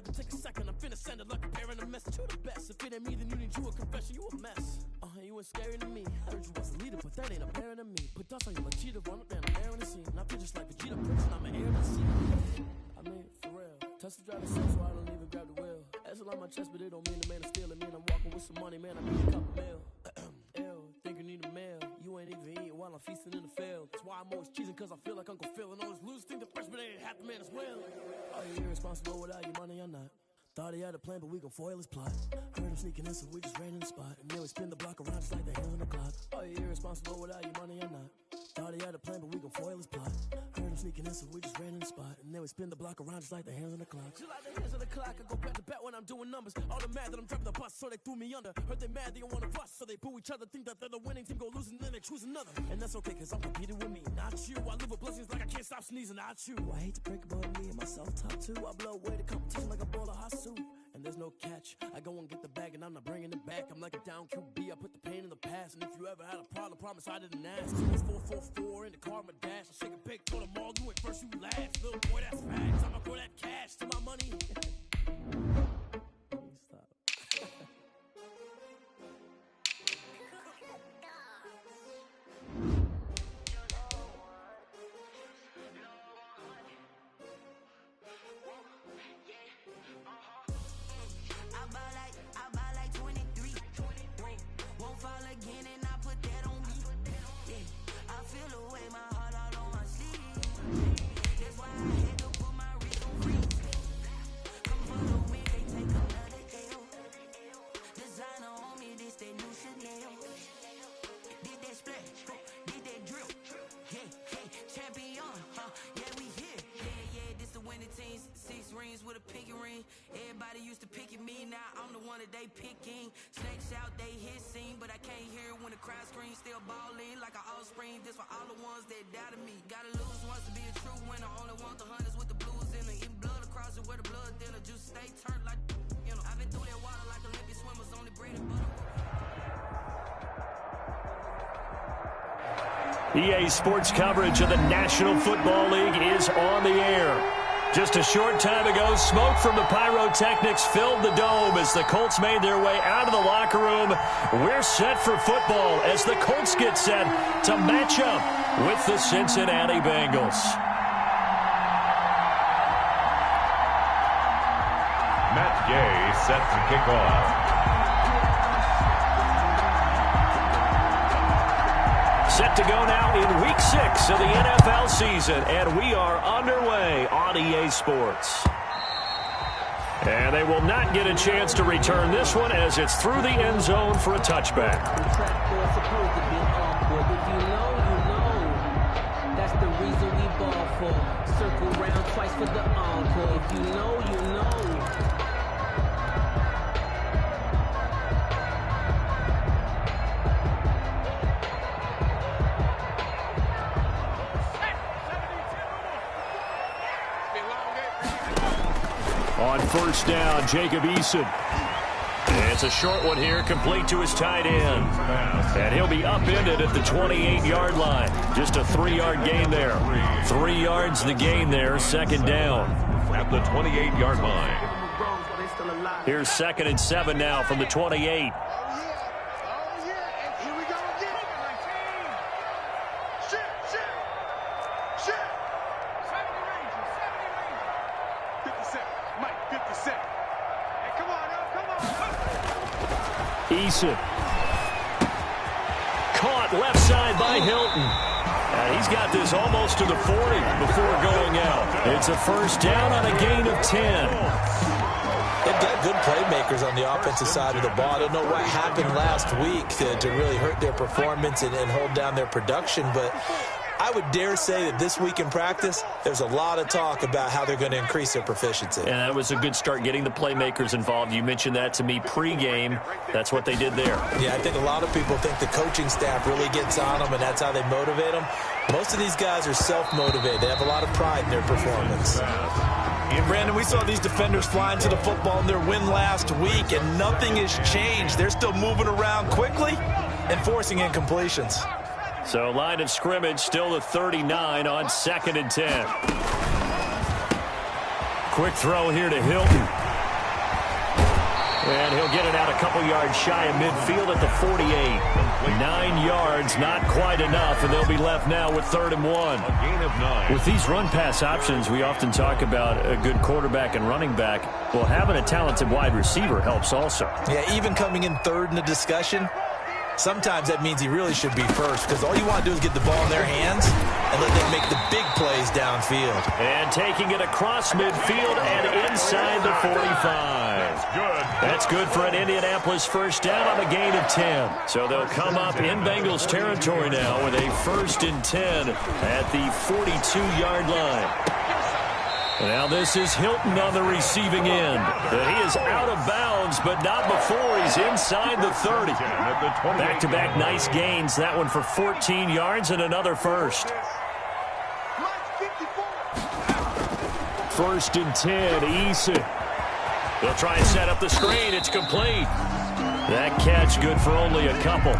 had to take a second. I'm finna send it like a parent a message to the best. If it ain't me, then you need you a confession. You a mess. You ain't scary to me. Heard you was a leader, but that ain't apparent to me. Put dots on you like cheetah, run up and I'm airing the scene. I feel just like Vegeta Prince and I'm an air to see. I mean, for real. Touch the driver's seat, so I don't even grab the wheel. That's a lot on my chest, but it don't mean the man is stealing. Mean I'm walking with some money, man. I need a couple mil. Ew, think you need a meal. You ain't even eating while I'm feasting in the field. That's why I'm always cheesing, cause I feel like Uncle Phil. And all those losers think the freshman ain't half the man as well. Are you irresponsible without your money or not? Thought he had a plan, but we gon' foil his plot. Heard him sneaking in, so we just ran in the spot. And then we spin the block around just like the hands on the clock. Are you irresponsible without your money or not? Thought he had a plan, but we gon' foil his plot. Heard him sneaking in, so we just ran in the spot. And then we spin the block around just like the hands on the clock. Just like the hands on the clock, I go back to back when I'm doing numbers. All the mad that I'm driving the bus, so they threw me under. Heard they mad, they don't wanna bust, so they boo each other. Think that they're the winning team, go losing, then they choose another. And that's okay, cause I'm competing with me, not you. I live with blessings like I can't stop sneezing, not you. I hate to break about me and my self-talk too. I blow away the competition like a bowl of hot soup. And there's no catch. I go and get the bag and I'm not bringing it back. I'm like a down QB, I put the pain in the past. And if you ever had a problem, promise I didn't ask. So it's 444 in the car, my dash. I shake a big for the mall, you ain't first, you last. Little boy, that's facts. I'ma throw that cash to my money. Stop. I buy like 23. Won't fall again and I put that on me. Yeah, I feel the way my heart out on my sleeve. That's why I had to put my wrist on freeze. Come for the win, they take another L. Designer on me, this that new Chanel. Did that splash, did that drill. Yeah, hey, champion, yeah, we here. Yeah, this the winning teams. 6 rings with a pinky ring. Everybody used to picking me, now I'm the one that they picking. Snakes out, they hissing, but I can't hear it when the crowd screams. Still balling like an offspring. This for all the ones that doubted me. Gotta lose once to be a true winner. Only want the hunters with the blues in it. Eating blood across it where the blood dinner. Juice stay turned like, you know. I've been through that water like Olympic swimmers. Only bread and butter. EA Sports coverage of the National Football League is on the air. Just a short time ago, smoke from the pyrotechnics filled the dome as the Colts made their way out of the locker room. We're set for football as the Colts get set to match up with the Cincinnati Bengals. Matt Gay set to kick off. Set to go now in Week 6 of the NFL season, and we are underway on EA Sports. And they will not get a chance to return this one as it's through the end zone for a touchback. That's the reason we ball for. Circle round twice for the encore. If you know, you know. On first down, Jacob Eason. It's a short one here, complete to his tight end. And he'll be upended at the 28-yard line. Just a 3-yard gain there. 3 yards the gain there, second down. At the 28-yard line. Here's 2nd and 7 now from the 28. Eason. Caught left side by Hilton. He's got this almost to the 40 before going out. It's a first down on a gain of 10. They've got good playmakers on the offensive side of the ball. I don't know what happened last week to really hurt their performance and hold down their production, but I would dare say that this week in practice, there's a lot of talk about how they're going to increase their proficiency. And that was a good start getting the playmakers involved. You mentioned that to me pregame. That's what they did there. Yeah, I think a lot of people think the coaching staff really gets on them, and that's how they motivate them. Most of these guys are self-motivated. They have a lot of pride in their performance. And Brandon, we saw these defenders flying to the football in their win last week, and nothing has changed. They're still moving around quickly and forcing incompletions. So line of scrimmage still the 39 on 2nd and 10. Quick throw here to Hilton. And he'll get it out a couple yards shy of midfield at the 48. 9 yards, not quite enough, and they'll be left now with 3rd and 1. A gain of 9. With these run-pass options, we often talk about a good quarterback and running back. Well, having a talented wide receiver helps also. Yeah, even coming in 3rd in the discussion, sometimes that means he really should be first, because all you want to do is get the ball in their hands and let them make the big plays downfield. And taking it across midfield and inside the 45. That's good for an Indianapolis first down on a gain of 10. So they'll come up in Bengals territory now with a 1st and 10 at the 42-yard line. Now this is Hilton on the receiving end. He is out of bounds, but not before he's inside the 30. Back-to-back nice gains. That one for 14 yards and another first. 1st and 10, Eason. They'll try and set up the screen. It's complete. That catch good for only a couple.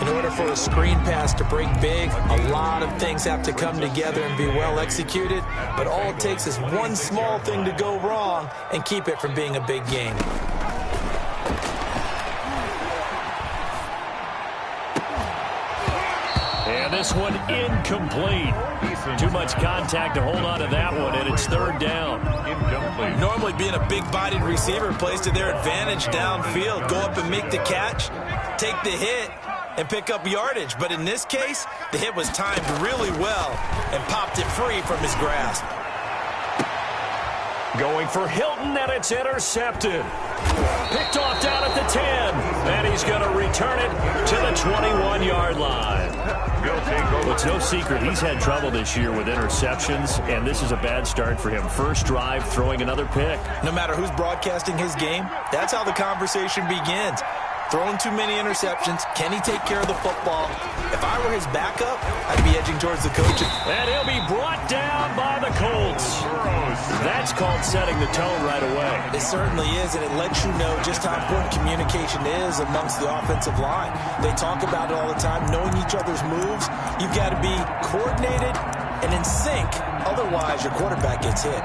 In order for a screen pass to break big, a lot of things have to come together and be well executed. But all it takes is one small thing to go wrong and keep it from being a big game. And this one incomplete. Too much contact to hold on to that one, and it's 3rd down. Normally being a big-bodied receiver plays to their advantage downfield. Go up and make the catch, take the hit, and pick up yardage. But in this case, the hit was timed really well and popped it free from his grasp. Going for Hilton, and it's intercepted. Picked off down at the 10, and he's going to return it to the 21-yard line. Well, it's no secret he's had trouble this year with interceptions, and this is a bad start for him. First drive, throwing another pick. No matter who's broadcasting his game, that's how the conversation begins. Throwing too many interceptions. Can he take care of the football? If I were his backup, I'd be edging towards the coach. And he'll be brought down by the Colts. That's called setting the tone right away. It certainly is, and it lets you know just how important communication is amongst the offensive line. They talk about it all the time, knowing each other's moves. You've got to be coordinated and in sync. Otherwise, your quarterback gets hit.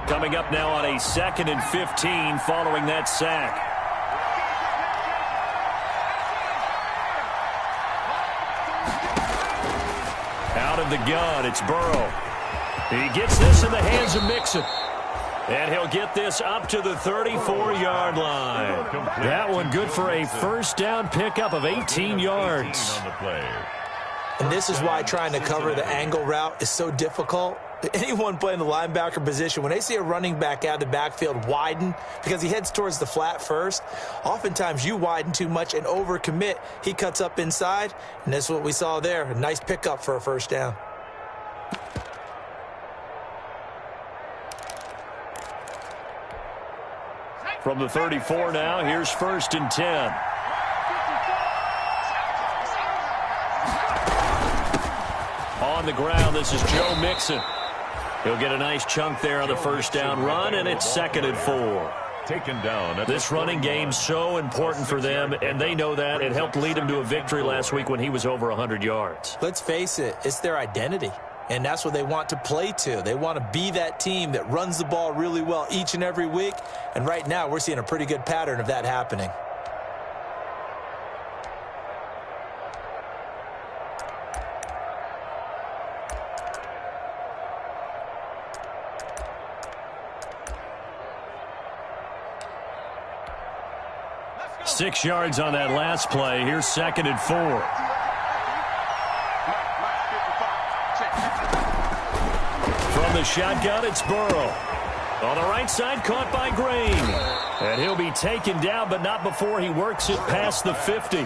Coming up now on a 2nd and 15 following that sack. Out of the gun, it's Burrow. He gets this in the hands of Mixon. And he'll get this up to the 34-yard line. That one good for a first down pickup of 18 yards. And this is why trying to cover the angle route is so difficult. Anyone playing the linebacker position, when they see a running back out of the backfield widen because he heads towards the flat first, oftentimes you widen too much and overcommit. He cuts up inside, and that's what we saw there. A nice pickup for a first down. From the 34 now, here's 1st and 10. On the ground, this is Joe Mixon. He'll get a nice chunk there on the first down run, and it's 2nd and 4. Taken down. This running game's so important for them, and they know that. It helped lead him to a victory last week when he was over 100 yards. Let's face it, it's their identity, and that's what they want to play to. They want to be that team that runs the ball really well each and every week, and right now we're seeing a pretty good pattern of that happening. Six yards on that last play. Here's 2nd and 4. From the shotgun, it's Burrow. On the right side, caught by Green. And he'll be taken down, but not before he works it past the 50.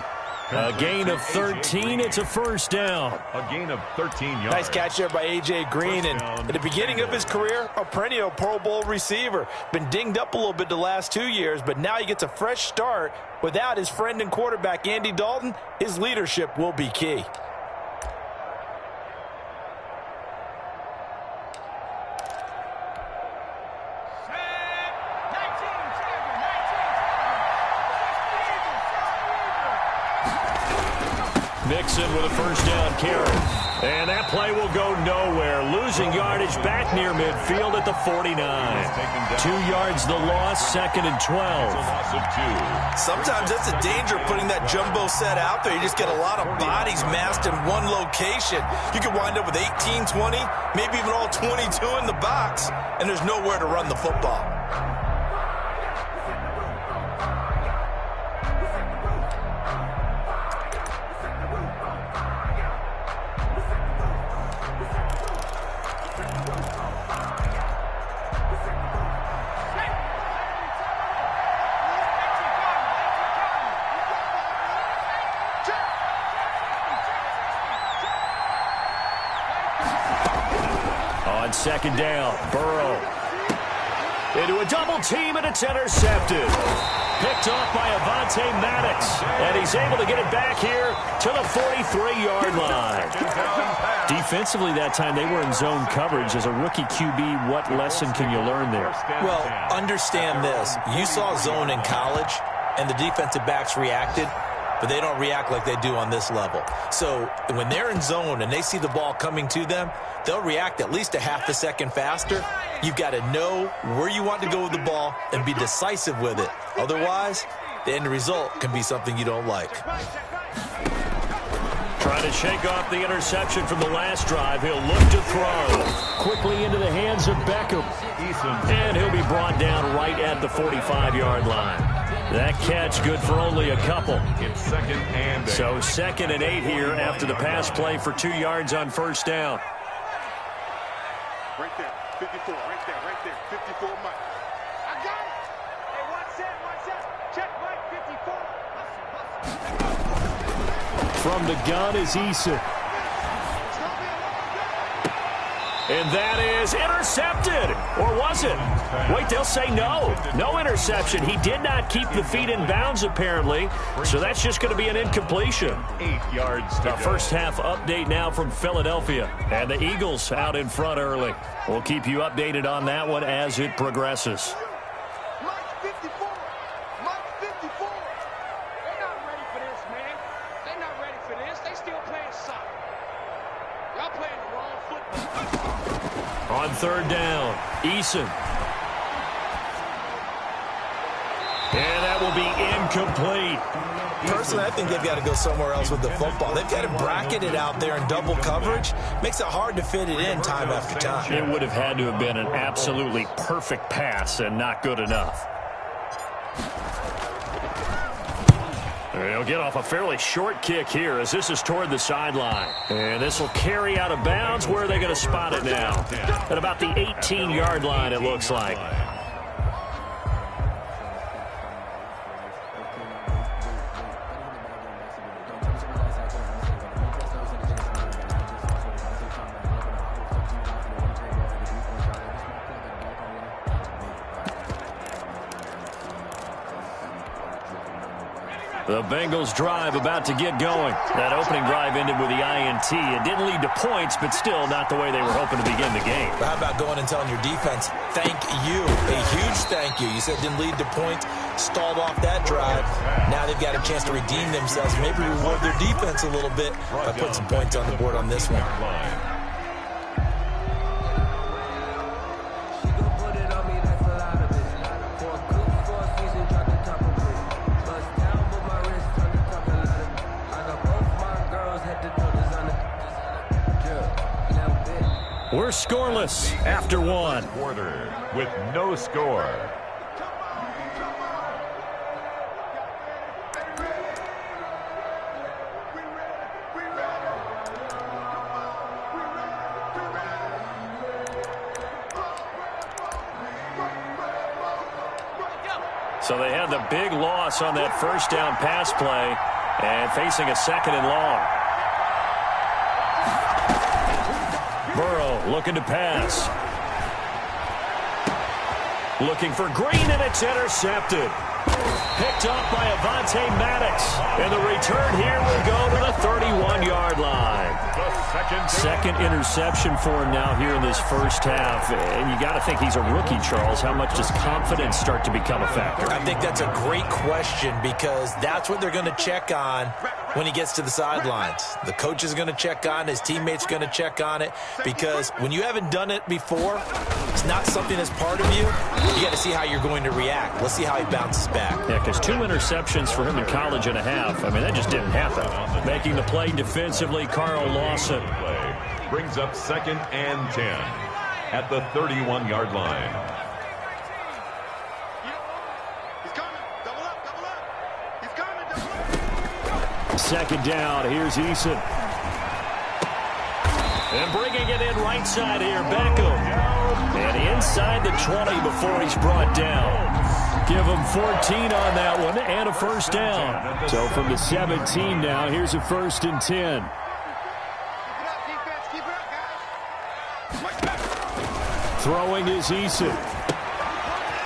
A gain of 13. It's a first down. A gain of 13 yards. Nice catch there by A.J. Green. And at the beginning of his career, a perennial Pro Bowl receiver. Been dinged up a little bit the last 2 years, but now he gets a fresh start. Without his friend and quarterback, Andy Dalton, his leadership will be key. Mixon with a first down carry. And that play will go nowhere. Losing yardage back near midfield at the 49. 2 yards the loss, 2nd and 12. Sometimes that's the danger of putting that jumbo set out there. You just get a lot of bodies massed in one location. You could wind up with 18, 20, maybe even all 22 in the box, and there's nowhere to run the football. On 2nd down, Burrow into a double team, and it's intercepted. Picked off by Avonte Maddox, and he's able to get it back here to the 43-yard line. Defensively that time, they were in zone coverage. As a rookie QB, what lesson can you learn there? Well, understand this. You saw zone in college, and the defensive backs reacted, but they don't react like they do on this level. So when they're in zone and they see the ball coming to them, they'll react at least a half a second faster. You've got to know where you want to go with the ball and be decisive with it. Otherwise, the end result can be something you don't like. Trying to shake off the interception from the last drive. He'll look to throw. Quickly into the hands of Beckham. And he'll be brought down right at the 45-yard line. That catch good for only a couple. It's 2nd and 8. So 2nd and 8 here after the pass play for 2 yards on 1st down. Right there, 54, right there, 54, Mike. I got it! Hey, watch that, check Mike, 54. From the gun is Eason. And that is intercepted. Or was it? Wait, they'll say no. No interception. He did not keep the feet in bounds, apparently. So that's just going to be an incompletion. 8 yards to The go. first half update now from Philadelphia. And the Eagles out in front early. We'll keep you updated on that one as it progresses. Mike 54, Mike 54. They're not ready for this, man. They're not ready for this. They still playing soccer. Y'all playing the wrong football. On 3rd down, Eason. And that will be incomplete. Personally, I think they've got to go somewhere else with the football. They've got to bracket it out there in double coverage. Makes it hard to fit it in time after time. It would have had to have been an absolutely perfect pass and not good enough. He'll get off a fairly short kick here as this is toward the sideline. And this will carry out of bounds. Where are they going to spot it now? At about the 18-yard line, it looks like. The Bengals drive about to get going. That opening drive ended with the INT. It didn't lead to points, but still not the way they were hoping to begin the game. But how about going and telling your defense, thank you, a huge thank you. You said it didn't lead to points, stalled off that drive. Now they've got a chance to redeem themselves, maybe reward their defense a little bit by putting some points on the board on this one. We're scoreless after one. Quarter with no score. So they had the big loss on that first down pass play and facing a 2nd and long. Burrow looking to pass. Looking for Green, and it's intercepted. Picked up by Avonte Maddox. And the return here will go to the 31-yard line. Second interception for him now here in this first half. And you got to think he's a rookie, Charles. How much does confidence start to become a factor? I think that's a great question because that's what they're going to check on when he gets to the sidelines. The coach is going to check on it. His teammates are going to check on it because when you haven't done it before, it's not something that's part of you. You got to see how you're going to react. Let's see how he bounces back. Yeah, because 2 interceptions for him in college and a half. I mean, that just didn't happen. Making the play defensively, Carl Lawson. Brings up 2nd and 10 at the 31-yard line. He's coming. Double up, double up. He's coming, double up. Second down, here's Eason. And bringing it in right side here, Beckham. And inside the 20 before he's brought down. Give him 14 on that one and a first down. So from the 17 now, here's a 1st and 10. Throwing is Eason.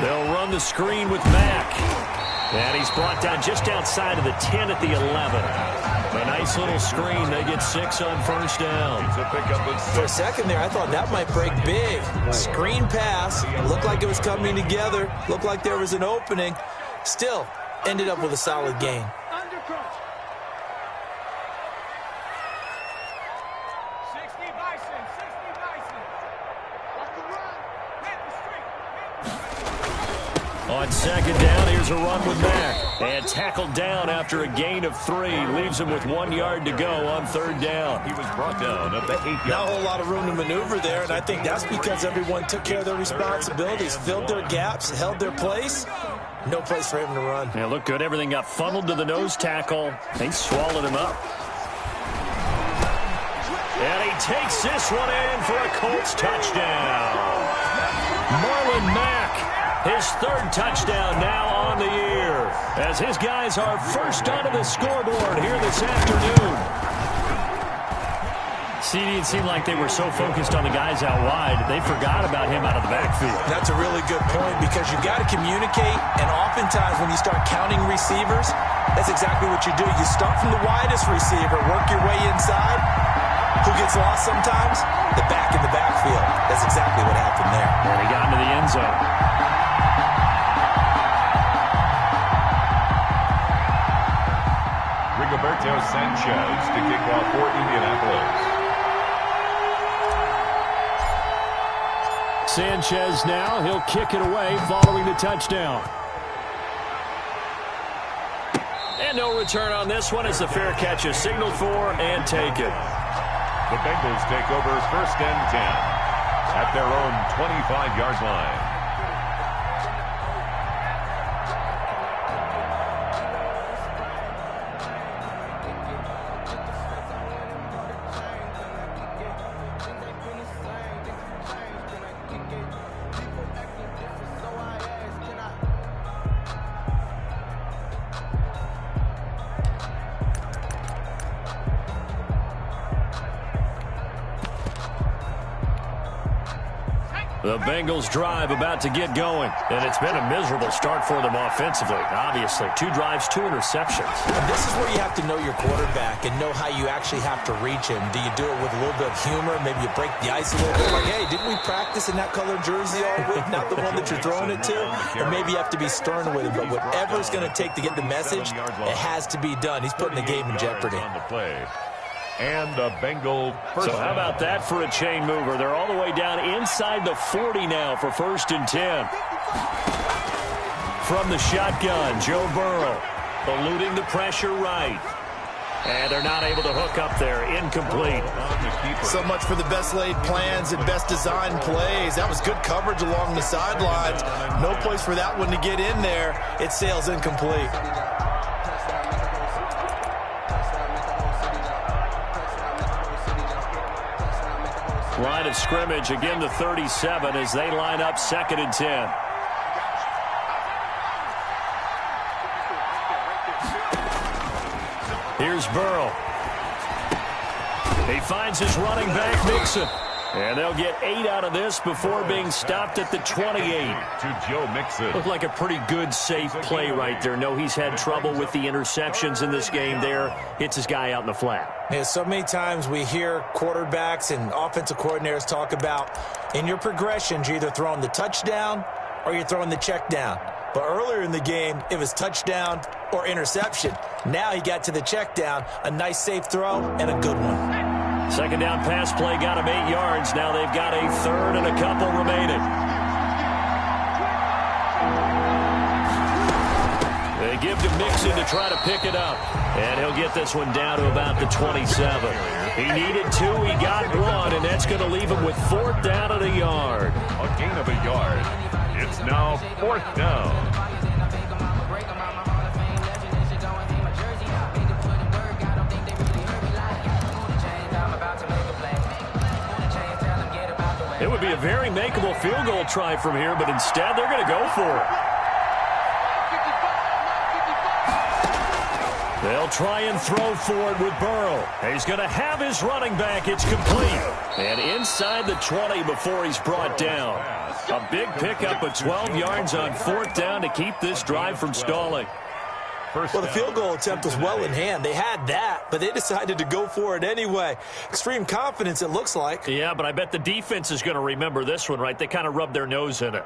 They'll run the screen with Mack. And he's brought down just outside of the 10 at the 11. A nice little screen. They get 6 on first down. For a second there, I thought that might break big. Screen pass. Looked like it was coming together. Looked like there was an opening. Still, ended up with a solid gain. On second down, here's a run with Mack. And tackled down after a gain of 3. Leaves him with 1 yard to go on third down. He was brought down at the 8-yard line. Not a whole lot of room to maneuver there, and I think that's because everyone took care of their responsibilities, filled their gaps, held their place. No place for him to run. Yeah, looked good. Everything got funneled to the nose tackle. They swallowed him up. And he takes this one in for a Colts touchdown. Marlon Mack, his 3rd touchdown now on the year, as his guys are first onto the scoreboard here this afternoon. It seemed like they were so focused on the guys out wide, they forgot about him out of the backfield. That's a really good point because you've got to communicate, and oftentimes when you start counting receivers, that's exactly what you do. You start from the widest receiver, work your way inside. Who gets lost sometimes? The back in the backfield. That's exactly what happened there. And he got into the end zone. Rigoberto Sanchez to kick off for Indianapolis. Sanchez now, he'll kick it away following the touchdown. And no return on this one as the fair catch is signaled for and taken. The Bengals take over 1st and 10 at their own 25-yard line. The Bengals drive about to get going, and it's been a miserable start for them offensively. Obviously, 2 drives, 2 interceptions. And this is where you have to know your quarterback and know how you actually have to reach him. Do you do it with a little bit of humor? Maybe you break the ice a little bit. Like, hey, didn't we practice in that colored jersey all week? Not the one that you're throwing it to? Or maybe you have to be stern with him. But whatever it's going to take to get the message, it has to be done. He's putting the game in jeopardy. And a Bengal first. So how about that for a chain mover? They're all the way down inside the 40 now for 1st and 10. From the shotgun, Joe Burrow eluding the pressure right. And they're not able to hook up there. Incomplete. So much for the best laid plans and best designed plays. That was good coverage along the sidelines. No place for that one to get in there. It sails incomplete. Line of scrimmage, again the 37 as they line up 2nd and 10. Here's Burrow. He finds his running back, Mixon. And they'll get 8 out of this before being stopped at the 28. To Joe Mixon. Looked like a pretty good, safe play right there. No, he's had trouble with the interceptions in this game there. Hits his guy out in the flat. Yeah, so many times we hear quarterbacks and offensive coordinators talk about in your progressions, you're either throwing the touchdown or you're throwing the check down. But earlier in the game, it was touchdown or interception. Now he got to the check down, a nice safe throw, and a good one. Second down pass play got him 8 yards. Now they've got a third and a couple remaining. They give to Mixon to try to pick it up. And he'll get this one down to about the 27. He needed 2, he got 1, and that's going to leave him with 4th down and a yard. A gain of a yard. It's now 4th down. It would be a very makeable field goal try from here, but instead they're going to go for it. They'll try and throw for it with Burrow. He's going to have his running back. It's complete. And inside the 20 before he's brought down. A big pickup of 12 yards on 4th down to keep this drive from stalling. Well, the field goal attempt was well in hand. They had that, but they decided to go for it anyway. Extreme confidence, it looks like. Yeah, but I bet the defense is going to remember this one, right? They kind of rubbed their nose in it.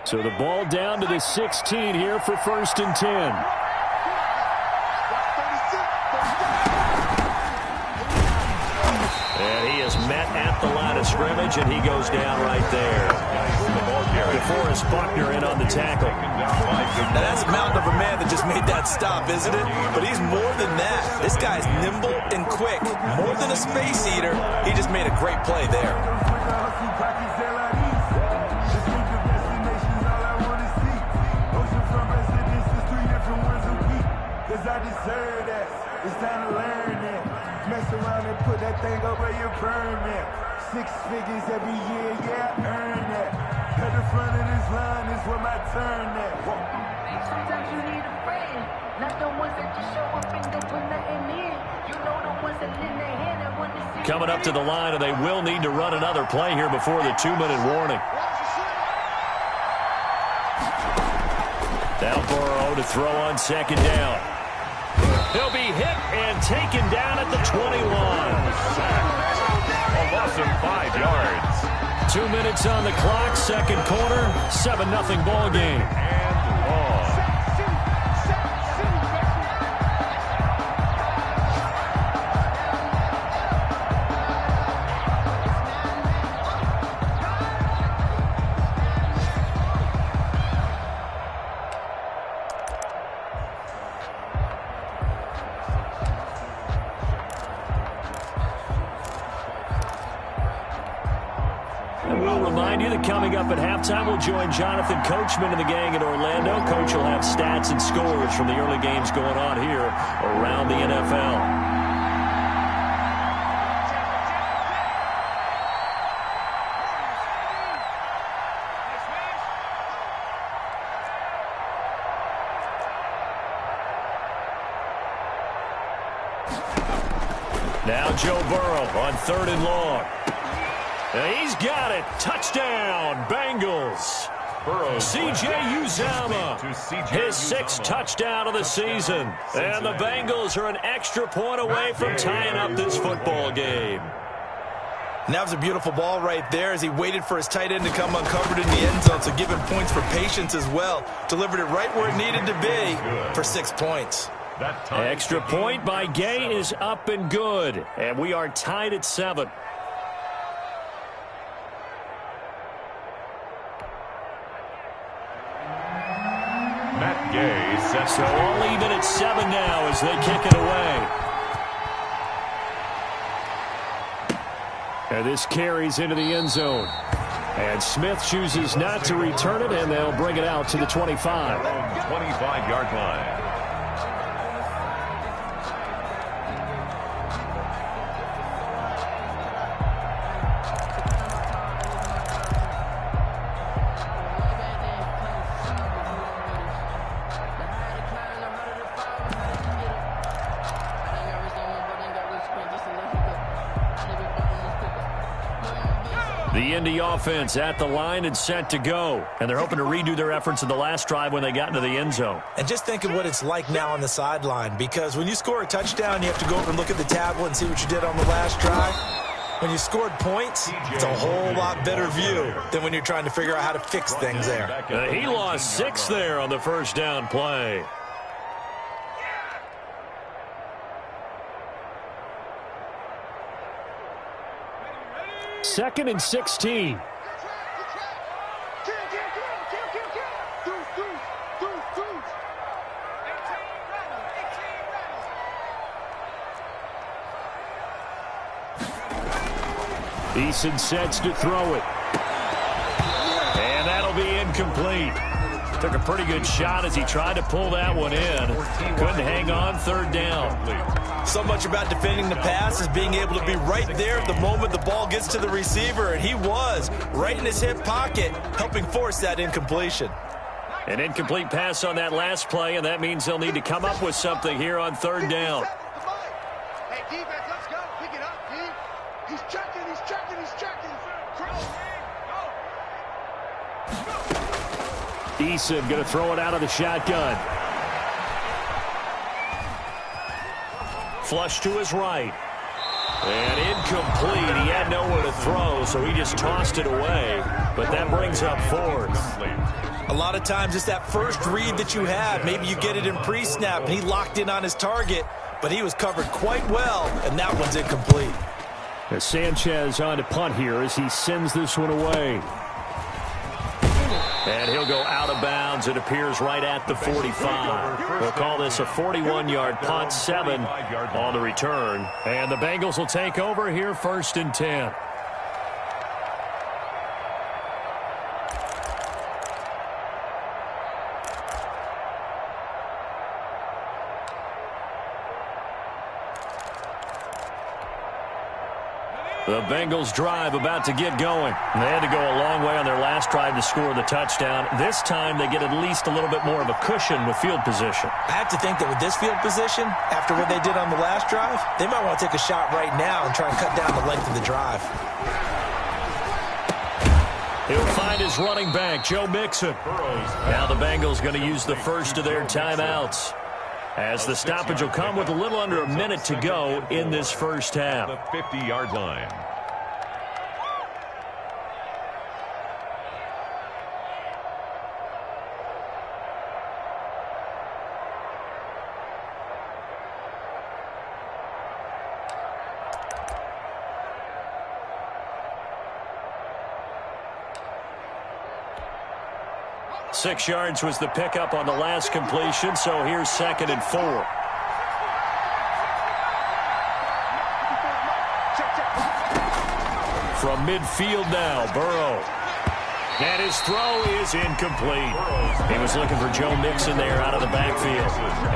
So the ball down to the 16 here for 1st and 10. And he is met at the line of scrimmage, and he goes down right there. DeForest Buckner in on the tackle. Now that's a mountain of a man that just made that stop, isn't it? But he's more than that. This guy's nimble and quick. More than a space eater, he just made a great play there. I deserve that. It's time to learn that. Mess around and put that thing up where you burn that. 6 figures every year, yeah, I earn that. At the front of this line is where my turn at. Sometimes you need a friend, not the ones that just show up and don't put nothing in. You know the ones that lend their hand and want to see. Coming up to the line, and they will need to run another play here before the 2-minute warning. Now Burrow to throw on 2nd down. He'll be hit and taken down at the 21. A loss of 5 yards. 2 minutes on the clock, 2nd quarter, 7-0 ball game. And long. Coming up at halftime, we'll join Jonathan Coachman and the gang in Orlando. Coach will have stats and scores from the early games going on here around the NFL. Now Joe Burrow on 3rd and long. He's got it. Touchdown, Bengals. C.J. Uzomah, his 6th touchdown of the season. And the Bengals are an extra point away from tying up this football game. And that was a beautiful ball right there as he waited for his tight end to come uncovered in the end zone. So giving points for patience as well. Delivered it right where it needed to be for 6 points. Extra point by Gay is up and good. And we are tied at 7. So all even at 7 now as they kick it away. And this carries into the end zone. And Smith chooses not to return it, and they'll bring it out to the 25. 25-yard line. The Indy offense at the line and set to go. And they're hoping to redo their efforts in the last drive when they got into the end zone. And just think of what it's like now on the sideline, because when you score a touchdown, you have to go over and look at the tablet and see what you did on the last drive. When you scored points, it's a whole lot better view than when you're trying to figure out how to fix things there. He lost 6 there on the first down play. Second and 16. Eason sets to throw it. And that'll be incomplete. Took a pretty good shot as he tried to pull that one in. Couldn't hang on, third down. So much about defending the pass is being able to be right there at the moment the ball gets to the receiver, and he was right in his hip pocket, helping force that incompletion. An incomplete pass on that last play, and that means they'll need to come up with something here on third down. Hey, defense, let's go. Pick it up, D. He's checking, he's checking, he's checking. Eason going to throw it out of the shotgun. Flush to his right. And incomplete. He had nowhere to throw, so he just tossed it away. But that brings up fourth. A lot of times it's that first read that you have. Maybe you get it in pre-snap, and he locked in on his target, but he was covered quite well, and that one's incomplete. As Sanchez on to punt here as he sends this one away. And he'll go out of bounds. It appears right at the 45. We'll call this a 41-yard punt, 7 on the return. And the Bengals will take over here, 1st and 10. The Bengals drive about to get going. They had to go a long way on their last drive to score the touchdown. This time they get at least a little bit more of a cushion with field position. I have to think that with this field position, after what they did on the last drive, they might want to take a shot right now and try and cut down the length of the drive. He'll find his running back, Joe Mixon. Now the Bengals going to use the first of their timeouts, as the stoppage will come with a little under a minute to go in this first half. The 50-yard line. Six yards was the pickup on the last completion, so here's 2nd and 4. From midfield now, Burrow. And his throw is incomplete. He was looking for Joe Mixon there out of the backfield.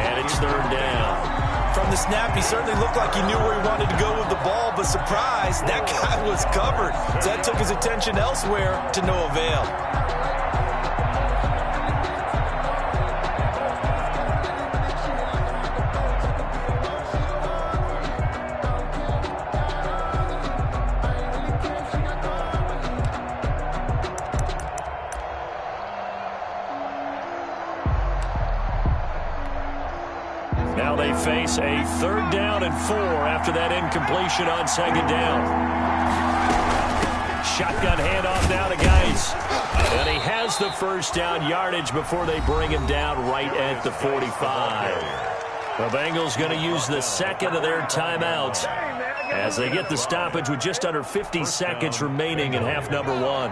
And it's 3rd down. From the snap, he certainly looked like he knew where he wanted to go with the ball, but surprise, that guy was covered. So that took his attention elsewhere to no avail. Now they face a 3rd down and 4 after that incompletion on 2nd down. Shotgun handoff now to Geis. And he has the first down yardage before they bring him down right at the 45. The Bengals going to use the 2nd of their timeouts as they get the stoppage with just under 50 seconds remaining in half number 1.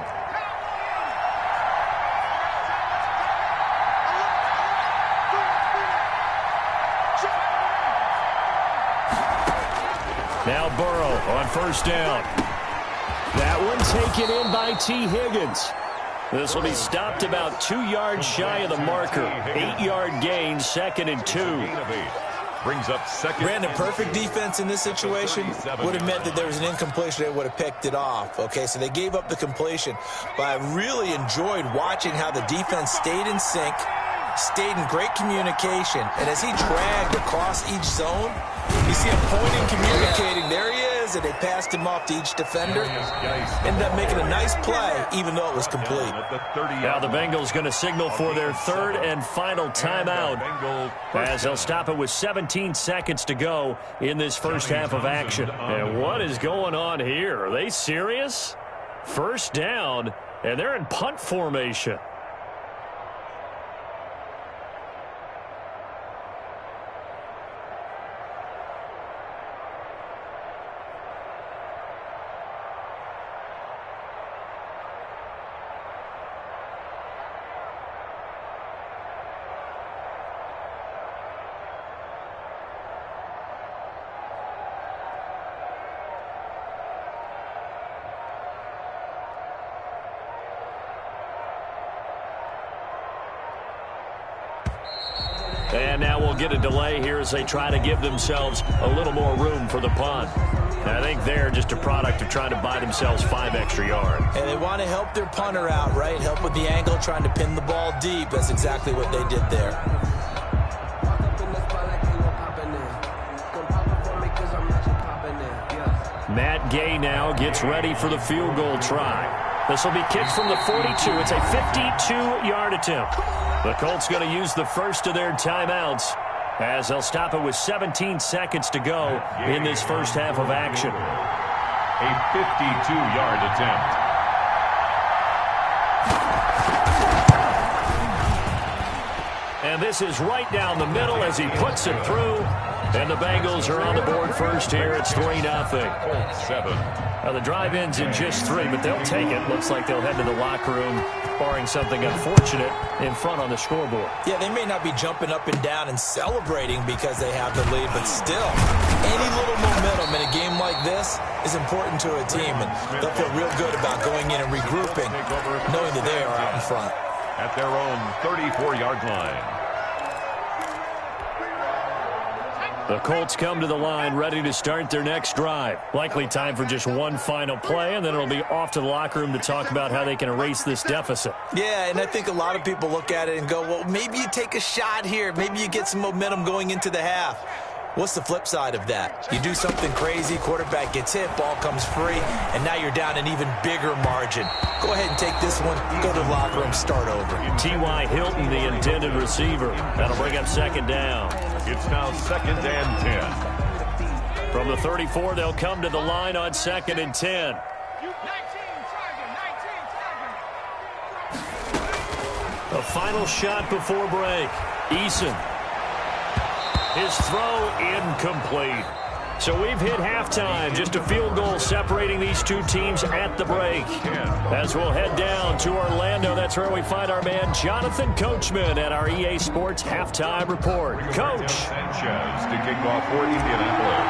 Now Burrow on 1st down. That one taken in by T. Higgins. This will be stopped about 2 yards shy of the marker. 8-yard gain, 2nd and 2. Brings up 2nd. Brandon, perfect defense in this situation would have meant that there was an incompletion. They would have picked it off. Okay, so they gave up the completion. But I really enjoyed watching how the defense stayed in sync, stayed in great communication, and as he dragged across each zone, you see him pointing, communicating. There he is, and they passed him off to each defender. Ended up making a nice play, even though it was complete. Now the Bengals going to signal for their third and final timeout, as they'll stop it with 17 seconds to go in this first half of action. And what is going on here? Are they serious? First down, and they're in punt formation. And now we'll get a delay here as they try to give themselves a little more room for the punt. I think they're just a product of trying to buy themselves 5 extra yards. And they want to help their punter out, right? Help with the angle, trying to pin the ball deep. That's exactly what they did there. Matt Gay now gets ready for the field goal try. This will be kicked from the 42. It's a 52-yard attempt. The Colts going to use the first of their timeouts as they'll stop it with 17 seconds to go in this first half of action. A 52-yard attempt. And this is right down the middle as he puts it through. And the Bengals are on the board first here. It's 3-0. Now the drive ends in just 3, but they'll take it. Looks like they'll head to the locker room, barring something unfortunate, in front on the scoreboard. Yeah, they may not be jumping up and down and celebrating because they have the lead, but still, any little momentum in a game like this is important to a team, and they'll feel real good about going in and regrouping, knowing that they are out in front. At their own 34-yard line. The Colts come to the line ready to start their next drive. Likely time for just one final play, and then it'll be off to the locker room to talk about how they can erase this deficit. Yeah, and I think a lot of people look at it and go, well, maybe you take a shot here. Maybe you get some momentum going into the half. What's the flip side of that? You do something crazy, quarterback gets hit, ball comes free, and now you're down an even bigger margin. Go ahead and take this one, go to the locker room, start over. T.Y. Hilton, the intended receiver. That'll bring up second down. It's now 2nd and 10. From the 34, they'll come to the line on 2nd and 10. A final shot before break. Eason. His throw incomplete. So we've hit halftime. Just a field goal separating these two teams at the break. As we'll head down to Orlando, that's where we find our man Jonathan Coachman at our EA Sports Halftime Report. Coach. Sanchez to kick off for Indianapolis.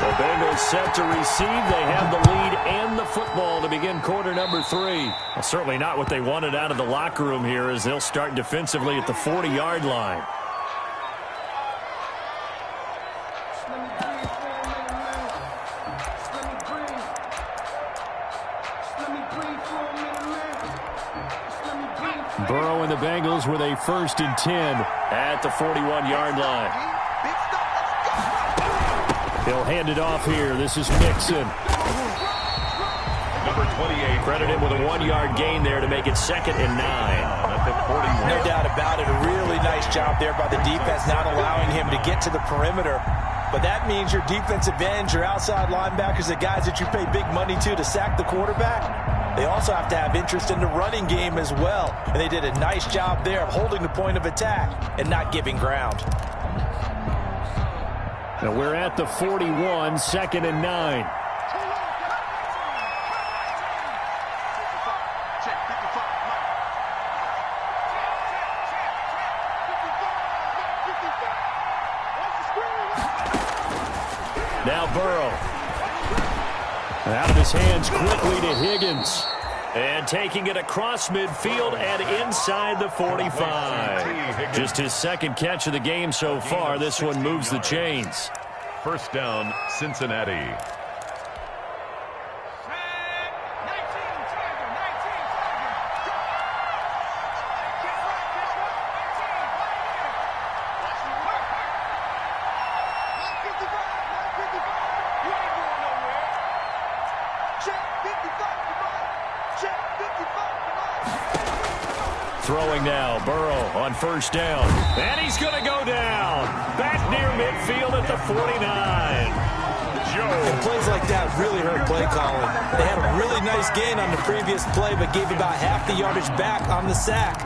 The Bengals set to receive. They have the lead and the football to begin quarter number 3. Well, certainly not what they wanted out of the locker room here as they'll start defensively at the 40-yard line. Burrow and the Bengals with a 1st and 10 at the 41-yard line. He'll hand it off here. This is Mixon. Number 28. Credit him with a 1-yard gain there to make it 2nd and 9. At the 41. No doubt about it. A really nice job there by the defense, not allowing him to get to the perimeter. But that means your defensive ends, your outside linebackers, the guys that you pay big money to sack the quarterback, they also have to have interest in the running game as well. And they did a nice job there of holding the point of attack and not giving ground. Now we're at the 41, 2nd and 9. Now Burrow. Out of his hands quickly to Higgins. And taking it across midfield and inside the 45. Just his 2nd catch of the game so far. This one moves the chains. First down, Cincinnati. Throwing now, Burrow on first down. And he's going to go down. Back near midfield at the 49. And plays like that really hurt play calling. They had a really nice gain on the previous play, but gave about half the yardage back on the sack.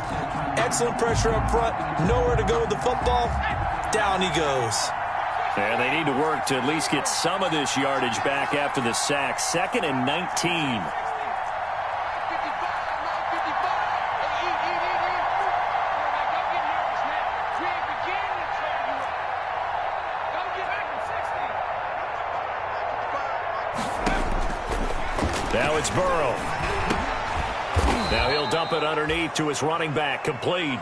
Excellent pressure up front. Nowhere to go with the football. Down he goes. And they need to work to at least get some of this yardage back after the sack. 2nd and 19. Now it's Burrow. Now he'll dump it underneath to his running back, complete.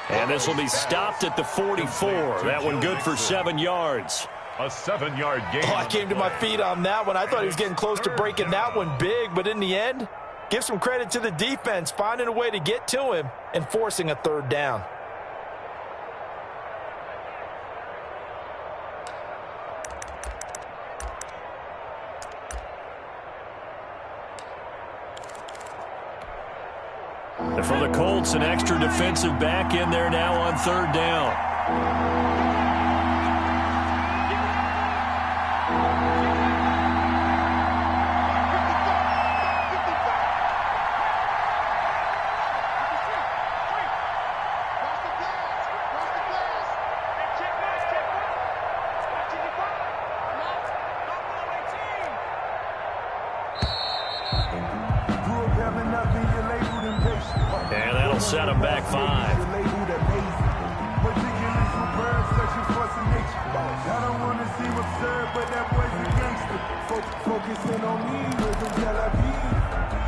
And this will be stopped at the 44. That one good for 7 yards. A 7-yard gain. Oh, I came to my feet on that one. I thought he was getting close to breaking that one big, but in the end, give some credit to the defense, finding a way to get to him and forcing a 3rd down. And for the Colts, an extra defensive back in there now on 3rd down. And that'll set him back 5. I don't want to seem absurd, but that boy's a gangster. Focusing on me with the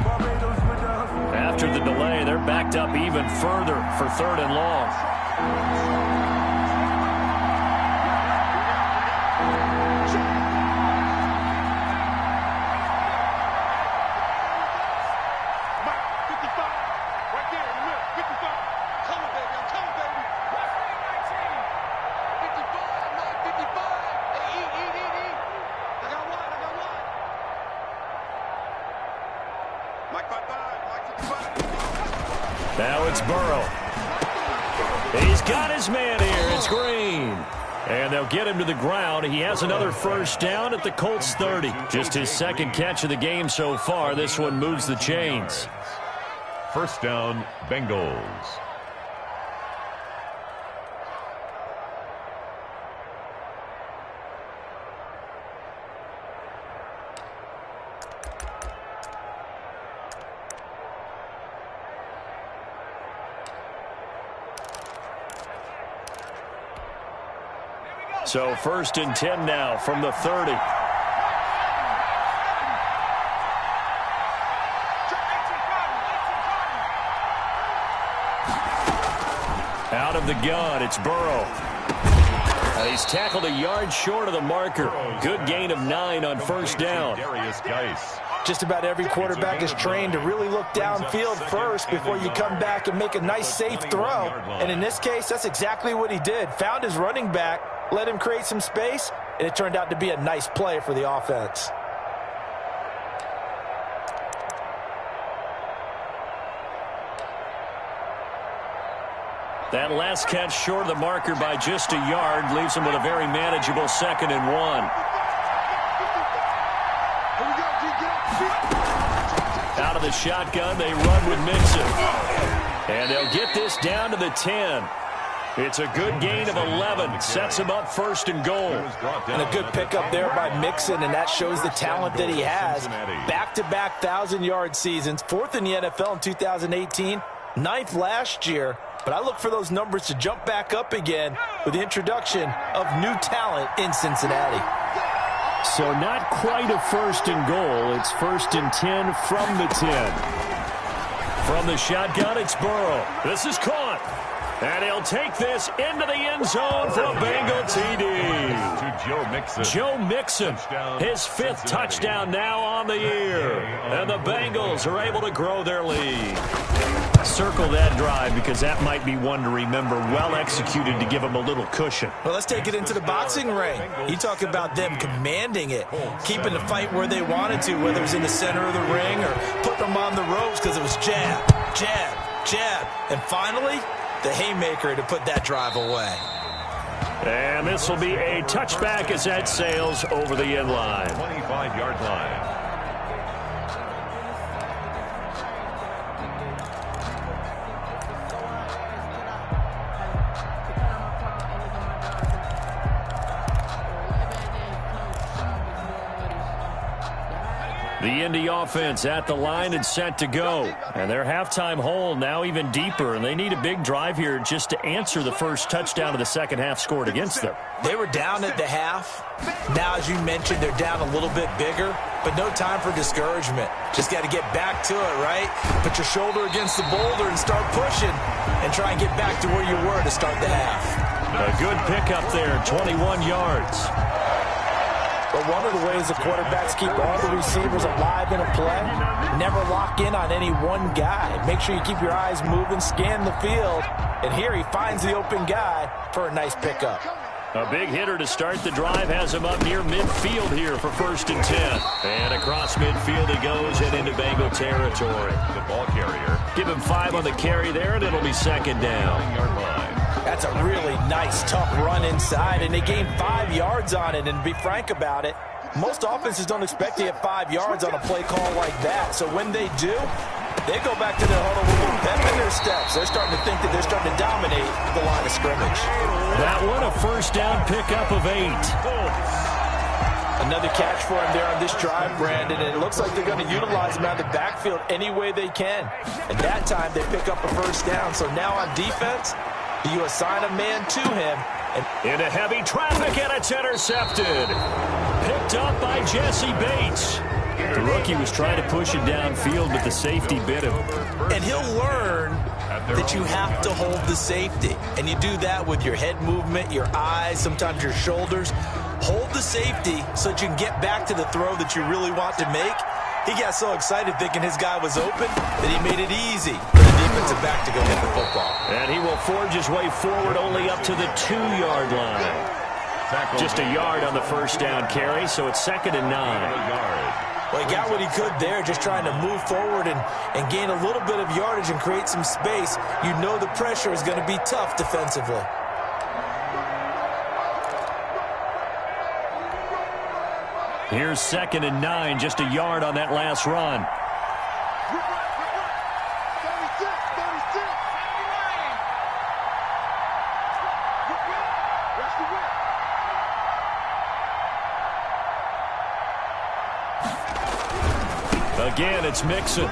Barbados with the hustle. After the delay, they're backed up even further for 3rd and long. Now it's Burrow. He's got his man here. It's Green. And they'll get him to the ground. He has another 1st down at the Colts 30. Just his 2nd catch of the game so far. This one moves the chains. 1st down, Bengals. So 1st and 10 now from the 30. Out of the gun, it's Burrow. He's tackled a yard short of the marker. Good gain of 9 on 1st down. Just about every quarterback is trained to really look downfield first before you come back and make a nice, safe throw. And in this case, that's exactly what he did. Found his running back, let him create some space, and it turned out to be a nice play for the offense. That last catch short of the marker by just a yard leaves him with a very manageable 2nd and 1. Out of the shotgun, they run with Mixon. And they'll get this down to the 10. It's a good gain of 11. Sets him up 1st and goal. And a good pickup there by Mixon, and that shows the talent that he has. Back-to-back 1,000-yard seasons, 4th in the NFL in 2018, 9th last year. But I look for those numbers to jump back up again with the introduction of new talent in Cincinnati. So not quite a 1st and goal. It's 1st and 10 from the 10. From the shotgun, it's Burrow. This is caught. And he'll take this into the end zone for a Bengal TD. To Joe Mixon. Joe Mixon, his fifth touchdown now on the year. And the Bengals are able to grow their lead. Circle that drive because that might be one to remember. Well executed to give them a little cushion. Well, let's take it into the boxing ring. You talk about them commanding it, keeping the fight where they wanted to, whether it was in the center of the ring or putting them on the ropes because it was jab, jab, jab. And finally, the haymaker to put that drive away. And this will be a touchback as that sails over the end line. 25-yard line. The Indy offense at the line and set to go. And their halftime hole now even deeper, and they need a big drive here just to answer the first touchdown of the second half scored against them. They were down at the half. Now, as you mentioned, they're down a little bit bigger, but no time for discouragement. Just got to get back to it, right? Put your shoulder against the boulder and start pushing and try and get back to where you were to start the half. A good pickup there, 21 yards. But one of the ways the quarterbacks keep all the receivers alive in a play, never lock in on any one guy. Make sure you keep your eyes moving, scan the field, and here he finds the open guy for a nice pickup. A big hitter to start the drive has him up near midfield here for 1st and 10. And across midfield he goes and into Bengal territory. The ball carrier. Give him 5 on the carry there, and it'll be 2nd down. 9-yard line. That's a really nice, tough run inside, and they gained 5 yards on it. And to be frank about it, most offenses don't expect to get 5 yards on a play call like that. So when they do, they go back to their huddle with a little pep in their steps. They're starting to think that they're starting to dominate the line of scrimmage. That one, a 1st down pickup of 8. Another catch for him there on this drive, Brandon, and it looks like they're going to utilize him out of the backfield any way they can. And that time they pick up a 1st down. So now on defense, you assign a man to him. And into heavy traffic, and it's intercepted. Picked up by Jesse Bates. The rookie was trying to push it downfield, but the safety bit him. And he'll learn that you have to hold the safety. And you do that with your head movement, your eyes, sometimes your shoulders. Hold the safety so that you can get back to the throw that you really want to make. He got so excited thinking his guy was open that he made it easy for the defensive back to go get the football. And he will forge his way forward only up to the 2-yard line. Just a yard on the 1st down carry, so it's 2nd and 9. Well, he got what he could there, just trying to move forward and gain a little bit of yardage and create some space. You know the pressure is going to be tough defensively. Here's 2nd and 9, just a yard on that last run. Again, it's Mixon.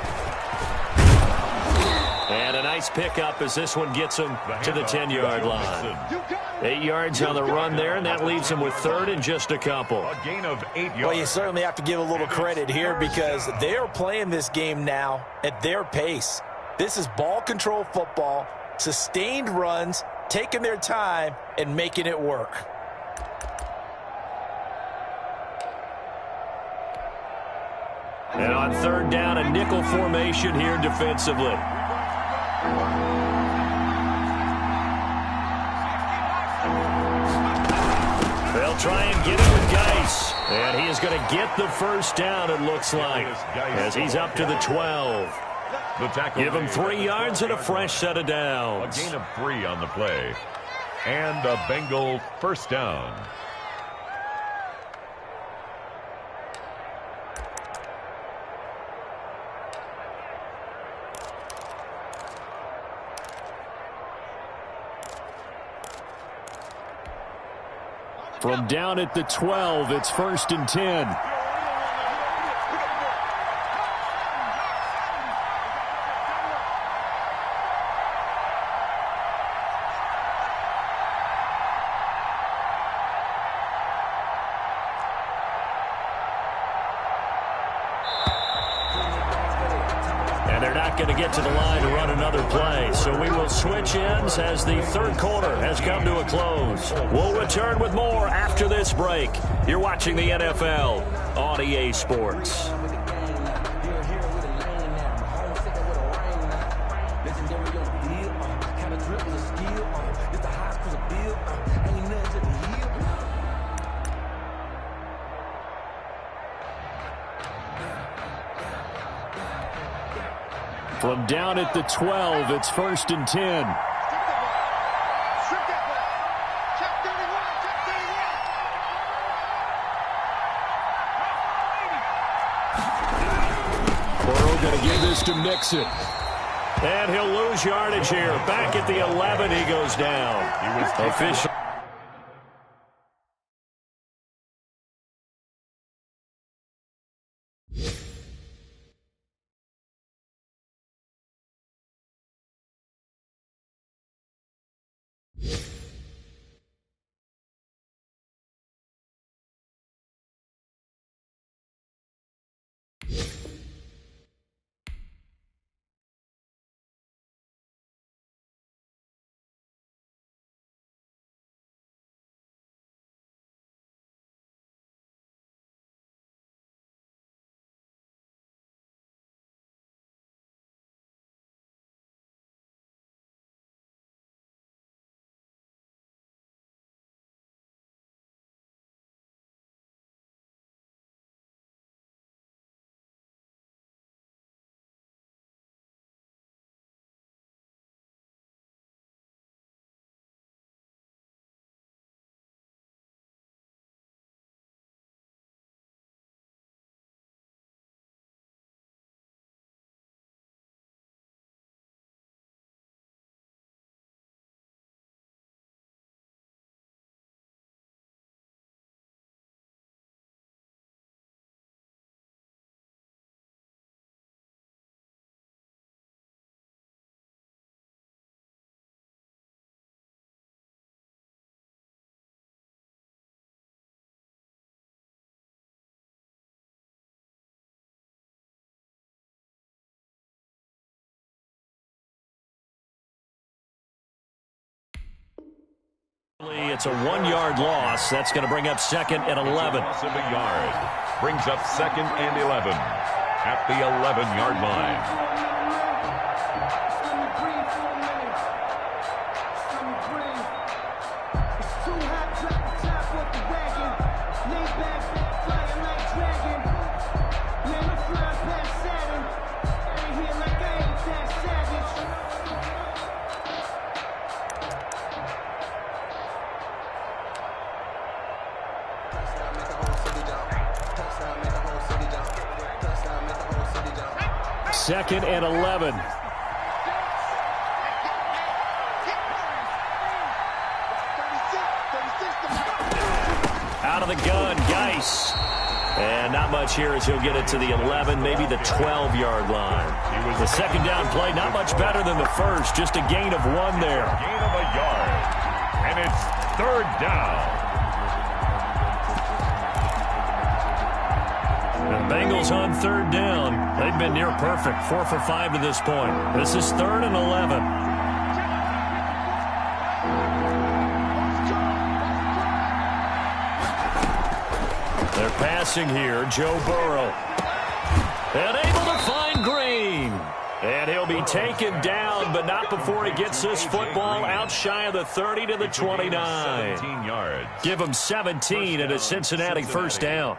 And a nice pickup as this one gets him to the 10-yard line. 8 yards on the run there, and that leaves him with 3rd and just a couple. A gain of 8 yards. Well, you certainly have to give a little credit here because they are playing this game now at their pace. This is ball control football, sustained runs, taking their time, and making it work. And on 3rd down, a nickel formation here defensively. They'll try and get it with Geis. And he is going to get the 1st down, it looks like, as he's up to the 12. Give him 3 yards and a fresh set of downs. A gain of 3 on the play. And a Bengal 1st down. From down at the 12, it's 1st and 10. And they're not going to get to the line to run another play. So we will switch ends as the third quarter has come to a close. We'll return with more after this break. You're watching the NFL on EA Sports. From down at the 12, it's 1st and 10. Burrow going to give this to Mixon. And he'll lose yardage here. Back at the 11, he goes down. He was official. It's a 1-yard loss. That's going to bring up 2nd and 11. Loss of a yard. Brings up 2nd and 11 at the 11-yard line. Second and 11. Out of the gun, Geis. And not much here as he'll get it to the 11, maybe the 12-yard line. The second down play, not much better than the first, just a gain of 1 there. Gain of a yard. And it's 3rd down. The Bengals on 3rd down. They've been near perfect, 4 for 5 to this point. This is 3rd and 11. They're passing here. Joe Burrow. And able to find Green. And he'll be taken down, but not before he gets this football out shy of the 30 to the 29. 17 yards. Give him 17 and a Cincinnati first down.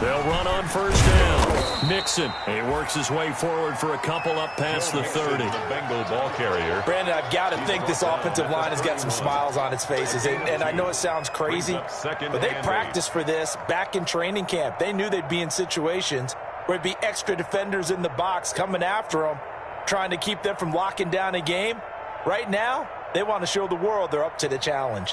They'll run on first down. Mixon. He works his way forward for a couple up past the 30. The Bengal ball carrier. Brandon, I've got to think this offensive line has got some smiles on its faces. And I know it sounds crazy, but they practiced for this back in training camp. They knew they'd be in situations where it'd be extra defenders in the box coming after them, trying to keep them from locking down a game. Right now, they want to show the world they're up to the challenge.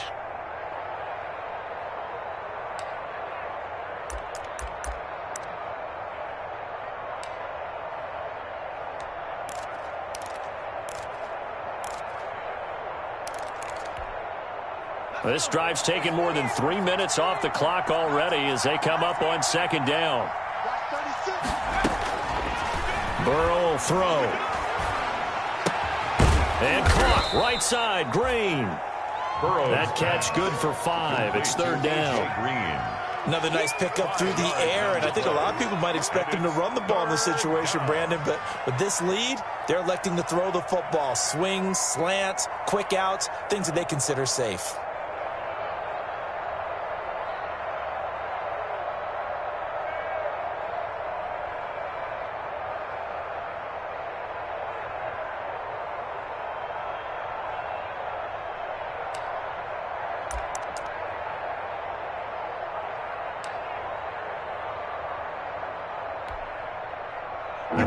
This drive's taken more than 3 minutes off the clock already as they come up on second down. Burrow will throw. And caught right side, Green. That catch good for 5. It's third down. Another nice pickup through the air, and I think a lot of people might expect him to run the ball in this situation, Brandon, but with this lead, they're electing to throw the football. Swings, slants, quick outs, things that they consider safe.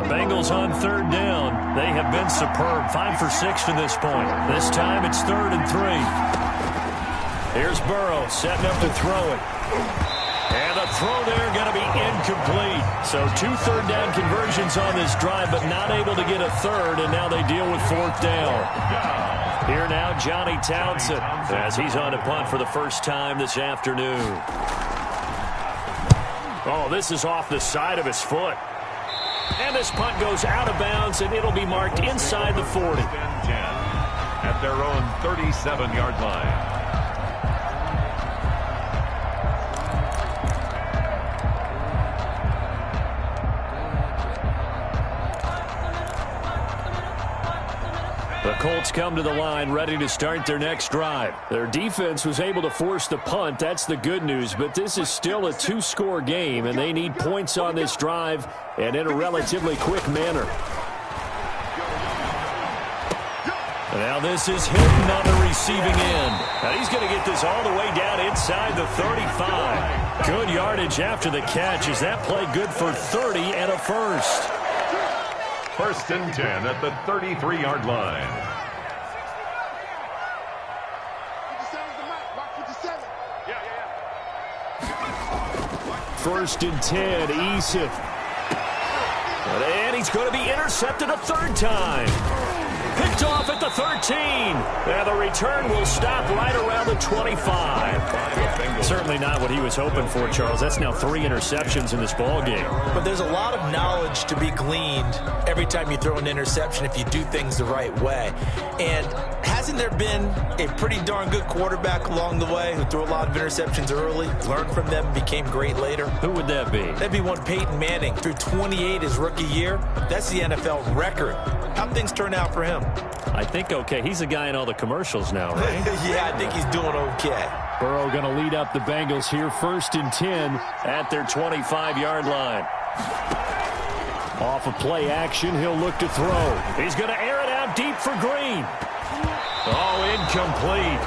Bengals on third down. They have been superb. 5 for 6 to this point. This time it's 3rd and 3. Here's Burrow setting up to throw it. And the throw there going to be incomplete. So 2 third down conversions on this drive, but not able to get a third, and now they deal with 4th down. Here now, Johnny Townsend, as he's on to punt for the first time this afternoon. Oh, this is off the side of his foot. And this punt goes out of bounds, and it'll be marked inside the 40. At their own 37-yard line. The Colts come to the line ready to start their next drive. Their defense was able to force the punt. That's the good news. But this is still a 2-score game, and they need points on this drive and in a relatively quick manner. Now this is Hilton on the receiving end. Now he's going to get this all the way down inside the 35. Good yardage after the catch. Is that play good for 30 and a first? 1st and 10 at the 33-yard line. 1st and 10, Eason. And he's going to be intercepted a 3rd time. Picked off at the 13. And the return will stop right around the 25. Certainly not what he was hoping for, Charles. That's now 3 interceptions in this ball game. But there's a lot of knowledge to be gleaned every time you throw an interception if you do things the right way. And hasn't there been a pretty darn good quarterback along the way who threw a lot of interceptions early, learned from them, and became great later? Who would that be? That'd be one Peyton Manning. Threw 28 his rookie year. That's the NFL record. How'd things turn out for him? I think okay. He's the guy in all the commercials now, right? Yeah, I think he's doing okay. Burrow going to lead up the Bengals here, 1st and 10 at their 25-yard line. Off of play action, he'll look to throw. He's going to air it out deep for Green. Oh, incomplete.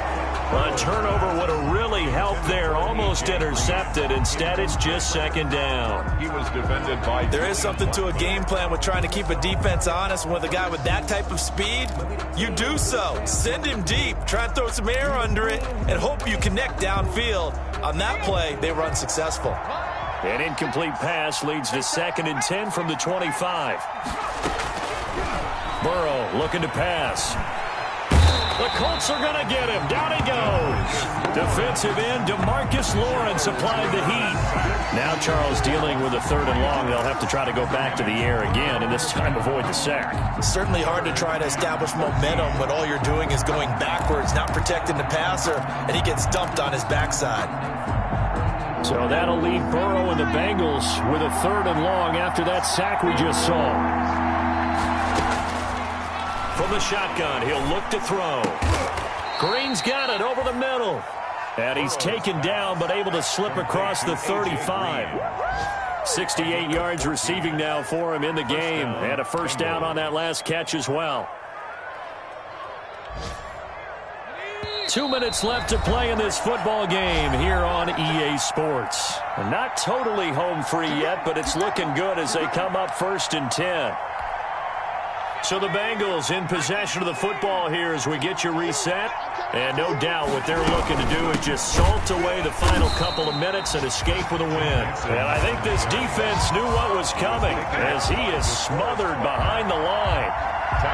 A turnover would have really helped there. Almost intercepted. Instead, it's just 2nd down. He was defended by... There is something to a game plan with trying to keep a defense honest. With a guy with that type of speed, you do so. Send him deep. Try and throw some air under it and hope you connect downfield. On that play, they were unsuccessful. An incomplete pass leads to 2nd and 10 from the 25. Burrow looking to pass. The Colts are going to get him. Down he goes. Defensive end DeMarcus Lawrence applied the heat. Now Charles dealing with a 3rd and long. They'll have to try to go back to the air again, and this time avoid the sack. It's certainly hard to try to establish momentum when all you're doing is going backwards, not protecting the passer, and he gets dumped on his backside. So that'll leave Burrow and the Bengals with a 3rd and long after that sack we just saw. From the shotgun, he'll look to throw. Green's got it over the middle. And he's taken down, but able to slip across the 35. 68 yards receiving now for him in the game. And a first down on that last catch as well. 2 minutes left to play in this football game here on EA Sports. Not totally home free yet, but it's looking good as they come up 1st and 10. So the Bengals in possession of the football here as we get you reset. And no doubt what they're looking to do is just salt away the final couple of minutes and escape with a win. And I think this defense knew what was coming as he is smothered behind the line.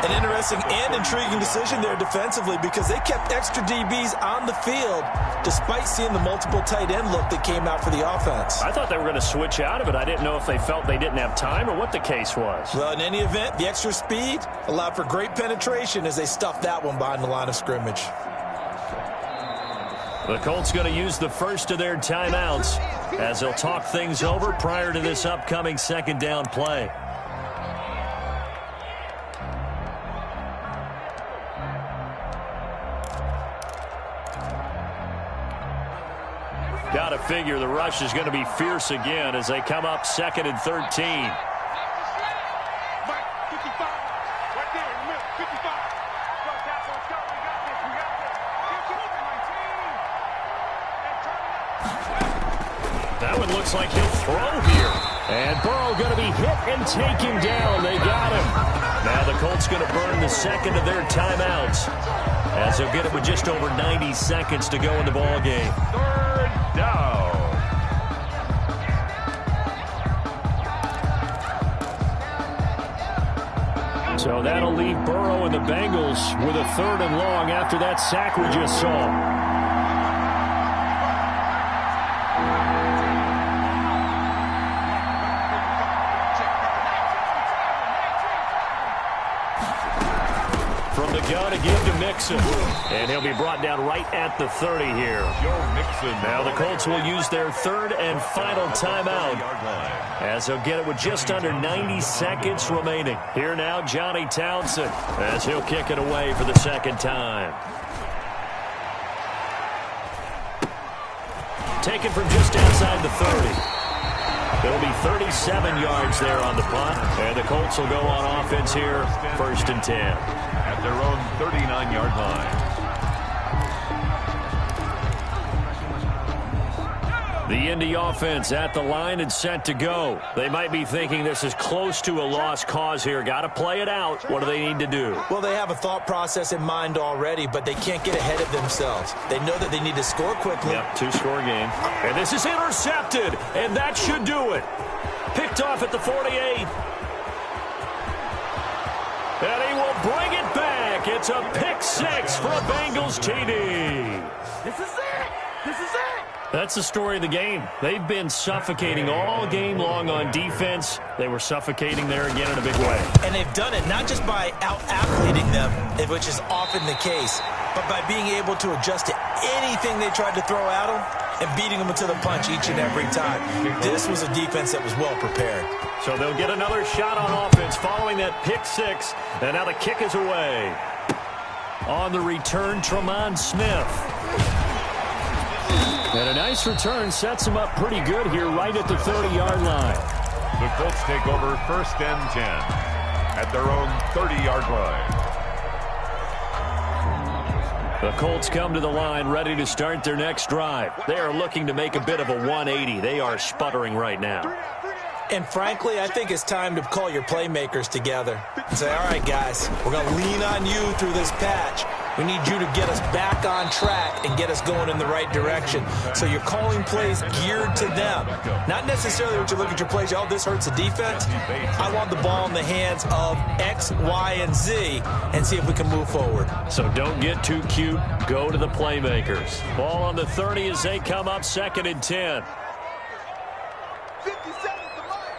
An interesting and intriguing decision there defensively because they kept extra DBs on the field despite seeing the multiple tight end look that came out for the offense. I thought they were going to switch out of it. I didn't know if they felt they didn't have time or what the case was. Well, in any event, the extra speed allowed for great penetration as they stuffed that one behind the line of scrimmage. The Colts going to use the first of their timeouts as they'll talk things over prior to this upcoming second down play. Got to figure the rush is going to be fierce again as they come up 2nd and 13. That one looks like he'll throw here. And Burrow going to be hit and taken down. They got him. Now the Colts going to burn the second of their timeouts as they'll get it with just over 90 seconds to go in the ball game. 3rd down. So that'll leave Burrow and the Bengals with a 3rd and long after that sack we just saw. From the gun again to Mixon. And he'll be brought down right at the 30 here. Now the Colts will use their 3rd and final timeout as they'll get it with just under 90 seconds remaining. Here now, Johnny Townsend as he'll kick it away for the second time. Taken from just outside the 30. There'll be 37 yards there on the punt. And the Colts will go on offense here, 1st and 10. At their own 39-yard line. The Indy offense at the line and set to go. They might be thinking this is close to a lost cause here. Got to play it out. What do they need to do? Well, they have a thought process in mind already, but they can't get ahead of themselves. They know that they need to score quickly. Yep, 2-score game. And this is intercepted, and that should do it. Picked off at the 48. And he will bring it back. It's a pick 6 for a Bengals TD. This is it. This is it. That's the story of the game. They've been suffocating all game long on defense. They were suffocating there again in a big way. And they've done it not just by out-athleting them, which is often the case, but by being able to adjust to anything they tried to throw at them and beating them to the punch each and every time. This was a defense that was well prepared. So they'll get another shot on offense following that pick 6. And now the kick is away. On the return, Tremont Smith. And a nice return sets him up pretty good here right at the 30-yard line. The Colts take over 1st and 10 at their own 30-yard line. The Colts come to the line ready to start their next drive. They are looking to make a bit of a 180. They are sputtering right now. And frankly, I think it's time to call your playmakers together and say, all right, guys, we're going to lean on you through this patch. We need you to get us back on track and get us going in the right direction. So you're calling plays geared to them. Not necessarily what you look at your plays, oh, this hurts the defense. I want the ball in the hands of X, Y, and Z and see if we can move forward. So don't get too cute. Go to the playmakers. Ball on the 30 as they come up 2nd and 10. 57 to the line.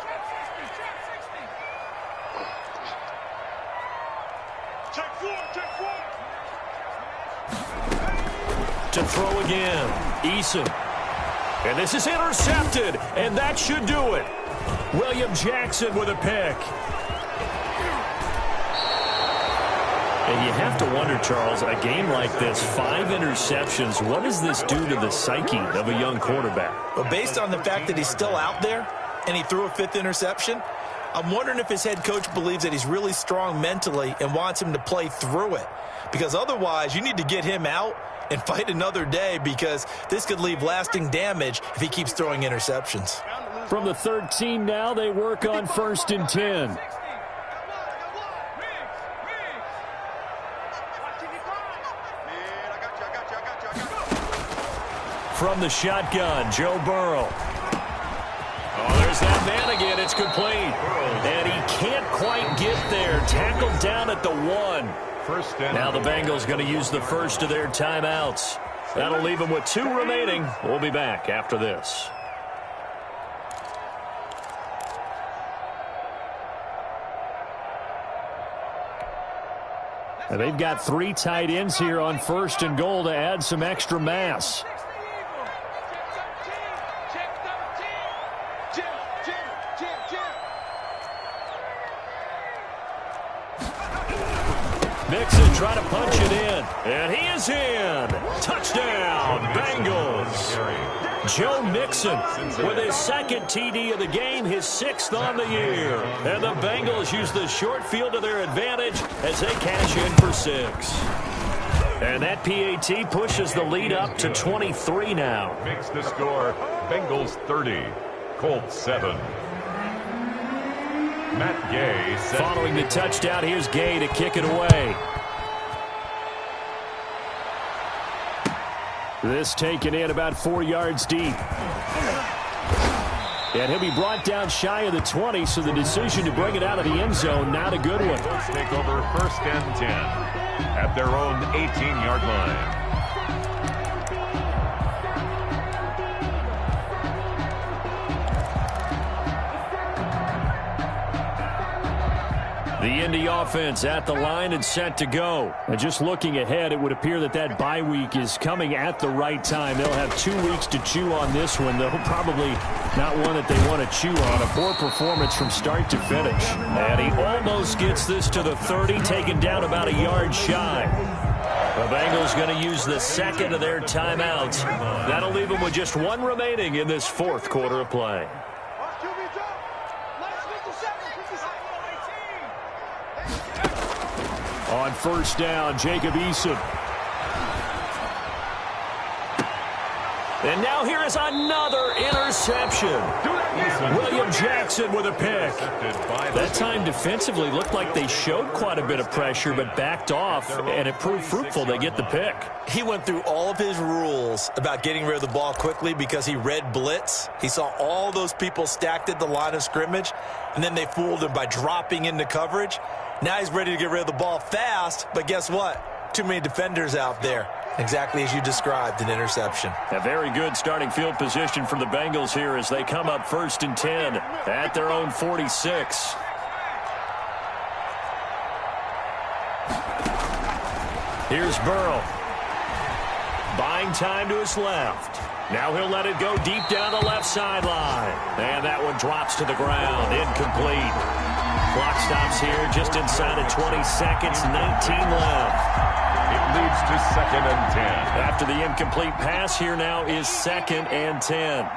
Check 4, check 4. To throw again, Eason. And this is intercepted, and that should do it. William Jackson with a pick. And you have to wonder, Charles, a game like this, 5 interceptions, what does this do to the psyche of a young quarterback? Well, based on the fact that he's still out there, and he threw a 5th interception. I'm wondering if his head coach believes that he's really strong mentally and wants him to play through it. Because otherwise, you need to get him out and fight another day, because this could leave lasting damage if he keeps throwing interceptions. From the 13 now, they work on 1st and 10. From the shotgun, Joe Burrow. Oh, there's that man again. It's complete. And he can't quite get there. Tackled down at the 1. Now the Bengals going to use the first of their timeouts. That'll leave them with 2 remaining. We'll be back after this. And they've got 3 tight ends here on 1st and goal to add some extra mass. Mixon trying to punch it in. And he is in. Touchdown, Bengals. Joe Mixon with his 2nd TD of the game, his 6th on the year. And the Bengals use the short field to their advantage as they cash in for 6. And that PAT pushes the lead up to 23 now. Makes the score Bengals 30, Colts 7. Matt Gay. Following the touchdown, here's Gay to kick it away. This taken in about 4 yards deep. And he'll be brought down shy of the 20, so the decision to bring it out of the end zone, not a good one. Let's take over 1st and 10 at their own 18-yard line. The Indy offense at the line and set to go. And just looking ahead, it would appear that that bye week is coming at the right time. They'll have 2 weeks to chew on this one, though probably not one that they want to chew on. A poor performance from start to finish. And he almost gets this to the 30, taken down about a yard shy. The Bengals going to use the 2nd of their timeouts. That'll leave them with just 1 remaining in this 4th quarter of play. On 1st down, Jacob Eason. And now here is another interception. William Jackson with a pick. That time defensively looked like they showed quite a bit of pressure but backed off, and it proved fruitful. They get the pick. He went through all of his rules about getting rid of the ball quickly because he read blitz. He saw all those people stacked at the line of scrimmage, and then they fooled him by dropping into coverage. Now he's ready to get rid of the ball fast, but guess what? Too many defenders out there. Exactly as you described, an interception. A very good starting field position for the Bengals here as they come up 1st and 10 at their own 46. Here's Burrow. Buying time to his left. Now he'll let it go deep down the left sideline. And that one drops to the ground. Incomplete. Clock stops here just inside of 20 seconds, 19 left. It leads to 2nd and 10. After the incomplete pass, here now is 2nd and 10.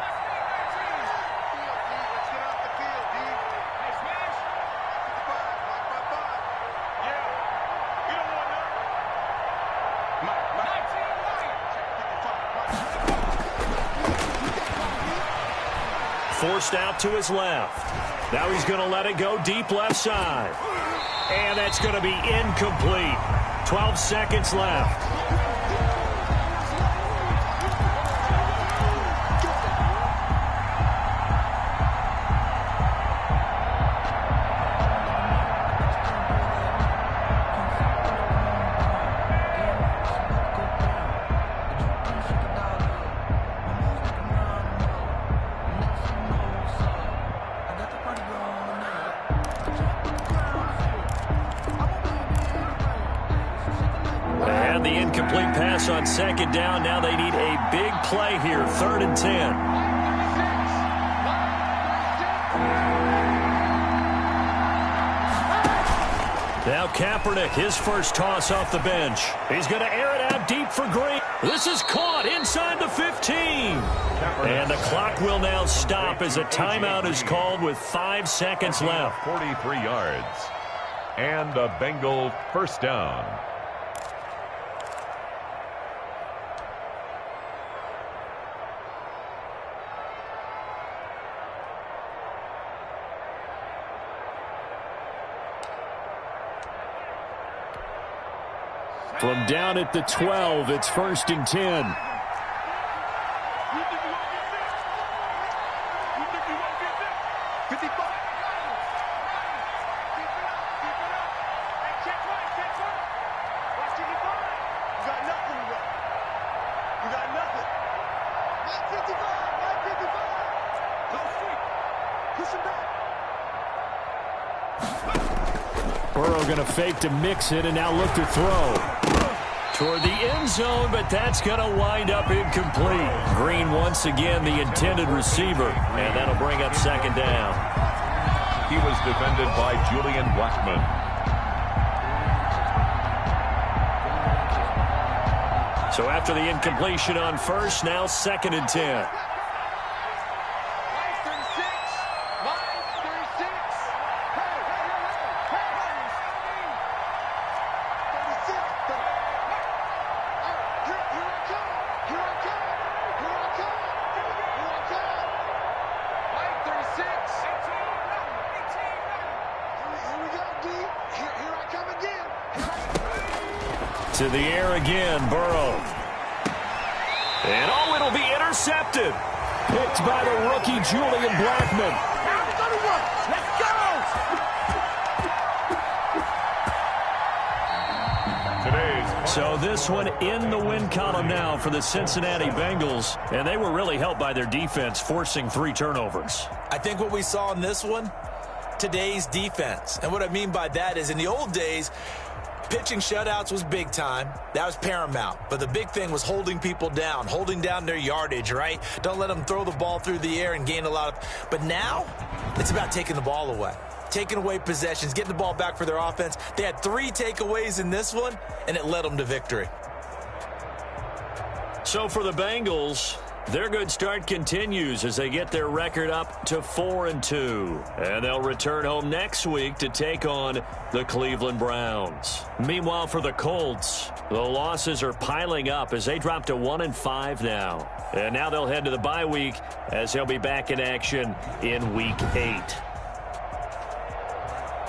Forced out to his left. Now he's going to let it go deep left side. And that's going to be incomplete. 12 seconds left. On 2nd down, now they need a big play here, 3rd and 10. Now Kaepernick, his first toss off the bench. He's going to air it out deep for Green. This is caught inside the 15. And the clock will now stop as a timeout is called with 5 seconds left. 43 yards. And a Bengal first down. From down at the 12, it's 1st and 10. Burrow going to fake to mix it and now look to throw. Toward the end zone, but that's going to wind up incomplete. Green once again the intended receiver, and that'll bring up 2nd down. He was defended by Julian Blackman. So after the incompletion on 1st, now 2nd and 10. To the air again, Burrow. And it'll be intercepted. Picked by the rookie, Julian Blackman. Let's Today's So this one in the win column now for the Cincinnati Bengals, and they were really helped by their defense, forcing 3 turnovers. I think what we saw in this one, today's defense. And what I mean by that is in the old days, pitching shutouts was big time. That was paramount. But the big thing was holding people down, holding down their yardage, right? Don't let them throw the ball through the air and gain a lot of... But now, it's about taking the ball away. Taking away possessions, getting the ball back for their offense. They had 3 takeaways in this one, and it led them to victory. So for the Bengals, their good start continues as they get their record up to 4-2. And they'll return home next week to take on the Cleveland Browns. Meanwhile, for the Colts, the losses are piling up as they drop to 1-5 now. And now they'll head to the bye week as they'll be back in action in Week 8.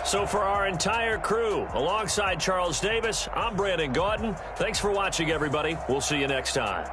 So for our entire crew, alongside Charles Davis, I'm Brandon Gaudin. Thanks for watching, everybody. We'll see you next time.